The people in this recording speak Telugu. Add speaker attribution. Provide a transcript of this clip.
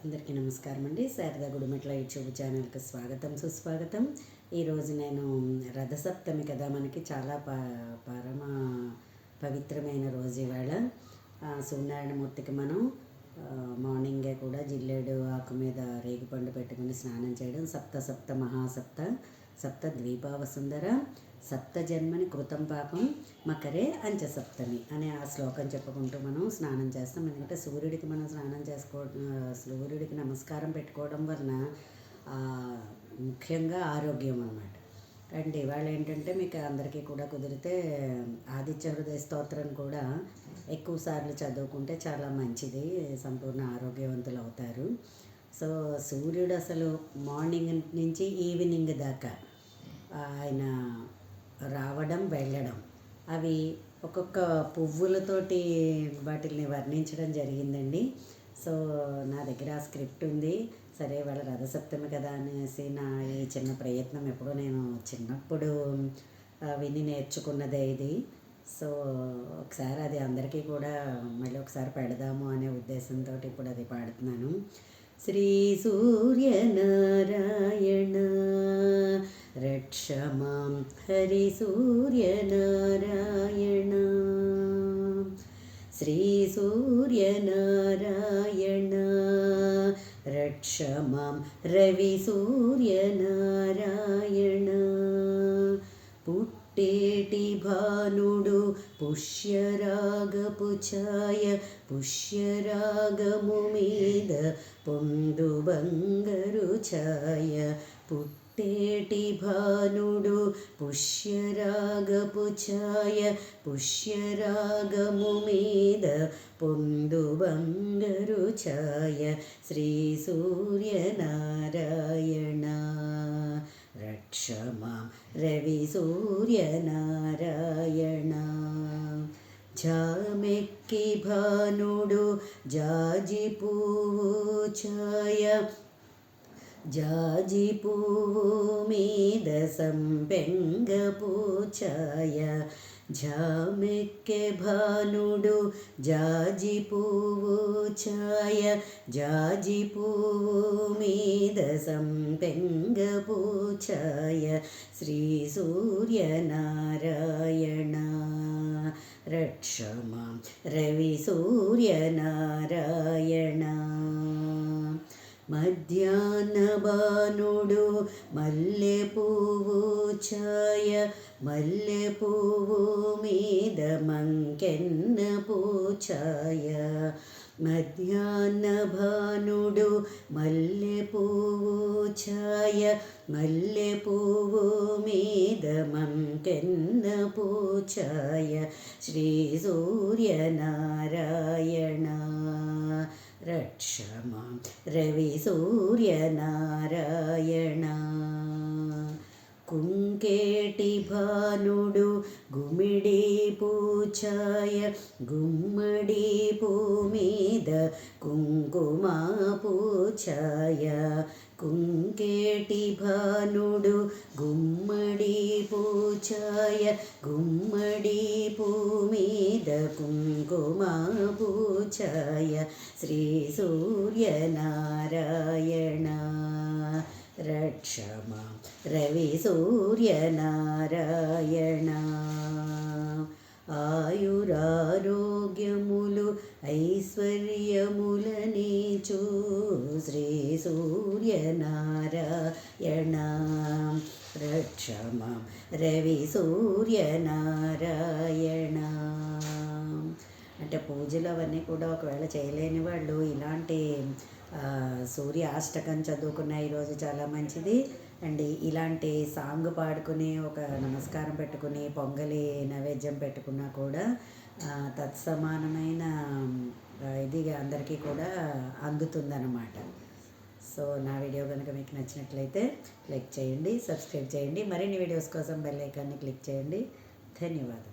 Speaker 1: అందరికీ నమస్కారం అండి. శారదా గుడిమెట్ల యూట్యూబ్ ఛానల్కి స్వాగతం సుస్వాగతం. ఈరోజు నేను రథసప్తమి కదా, మనకి చాలా పరమ పవిత్రమైన రోజు ఇవాళ. సూర్యనారాయణమూర్తికి మనం మార్నింగే కూడా జిల్లేడు ఆకు మీద రేగిపండు పెట్టుకుని స్నానం చేయడం. సప్త సప్త మహాసప్త సప్త ద్వీపావసుందర సప్త జన్మని కృతం పాపం మకరే అంచసప్తమి అనే ఆ శ్లోకం చెప్పుకుంటూ మనం స్నానం చేస్తాం. ఎందుకంటే సూర్యుడికి మనం స్నానం సూర్యుడికి నమస్కారం పెట్టుకోవడం వలన ముఖ్యంగా ఆరోగ్యం అన్నమాట. అండ్ ఇవాళ ఏంటంటే మీకు అందరికీ కూడా కుదిరితే ఆదిత్య హృదయ స్తోత్రం కూడా ఎక్కువ సార్లు చదువుకుంటే చాలా మంచిది, సంపూర్ణ ఆరోగ్యవంతులు అవుతారు. సో సూర్యుడు అసలు మార్నింగ్ నుంచి ఈవినింగ్ దాకా ఆయన రావడం వెళ్ళడం, అవి ఒక్కొక్క పువ్వులతోటి వాటిని వర్ణించడం జరిగిందండి. సో నా దగ్గర ఆ స్క్రిప్ట్ ఉంది. సరే వాళ్ళ రథసప్తమి కదా అనేసి నా ఈ చిన్న ప్రయత్నం ఎప్పుడో నేను చిన్నప్పుడు విని నేర్చుకున్నదే ఇది. సో ఒకసారి అది అందరికీ కూడా మళ్ళీ ఒకసారి పెడదాము అనే ఉద్దేశంతో ఇప్పుడు అది పాడుతున్నాను. శ్రీ సూర్యనారాయణ రక్ష మాం హరి సూర్యనారాయణ. శ్రీ సూర్యనారాయణ రక్ష మాం రవి సూర్యనారాయణ. పుట్టేటి భానుడు పుష్యరాగపు ఛాయ, పుష్యరాగము మీద పొందు బంగరు ఛాయ. పుట్టేటి భానుడు పుష్యరాగపు ఛాయ, పుష్యరాగము మీద పొందు బంగరు ఛాయ. శ్రీ సూర్యనారాయణ రక్ష మాం రవి సూర్యనారాయణ. జామెక్కి భానుడు జాజి పువ్వు ఛాయ, జాజి పువ్వు మీద సంపెంగపు ఛాయ. జామెక్కె భానుడు జాజి పువ్వు ఛాయ, జాజి పువ్వు మీద సంపెంగపు ఛాయ. శ్రీ సూర్యనారాయణ రక్ష మాం రవి సూర్యనారాయణ. మధ్యాహ్న భానుడు మల్లె పువ్వు ఛాయ, మల్లె పువ్వు మీద మంకెన్నపు ఛాయ. మధ్యాహ్న భానుడు మల్లె పువ్వు ఛాయ, మల్లె పువ్వు మీద మంకెన్నపు ఛాయ. శ్రీ సూర్యనారాయణ రక్ష మాం రవి సూర్యనారాయణ. కుంకేటి భానుడు గుమిడి పూఛాయ, గుమ్మడి పూ మీద కుంకుమ పూఛాయ. కుంకేటి భానుడు గుమ్మడి పూఛాయ, గుమ్మడి పూ మీద కుంకుమ పూఛాయ. శ్రీ సూర్యనారాయణ రక్ష మాం రవి సూర్యనారాయణ. ఆయురారోగ్యములు ఐశ్వర్యములనిచు శ్రీ సూర్యనారాయణ రక్ష మాం రవి సూర్యనారాయణ. అంటే పూజలు అవన్నీ కూడా ఒకవేళ చేయలేని వాళ్ళు ఇలాంటి సూర్య అష్టకం చదువుకున్న ఈరోజు చాలా మంచిది. అండ్ ఇలాంటి సాంగ్ పాడుకుని ఒక నమస్కారం పెట్టుకుని పొంగలి నైవేద్యం పెట్టుకున్నా కూడా తత్సమానమైన ఇది అందరికీ కూడా అందుతుందన్నమాట. సో నా వీడియో కనుక మీకు నచ్చినట్లయితే లైక్ చేయండి, సబ్స్క్రైబ్ చేయండి. మరిన్ని వీడియోస్ కోసం బెల్ ఐకాన్ని క్లిక్ చేయండి. ధన్యవాదాలు.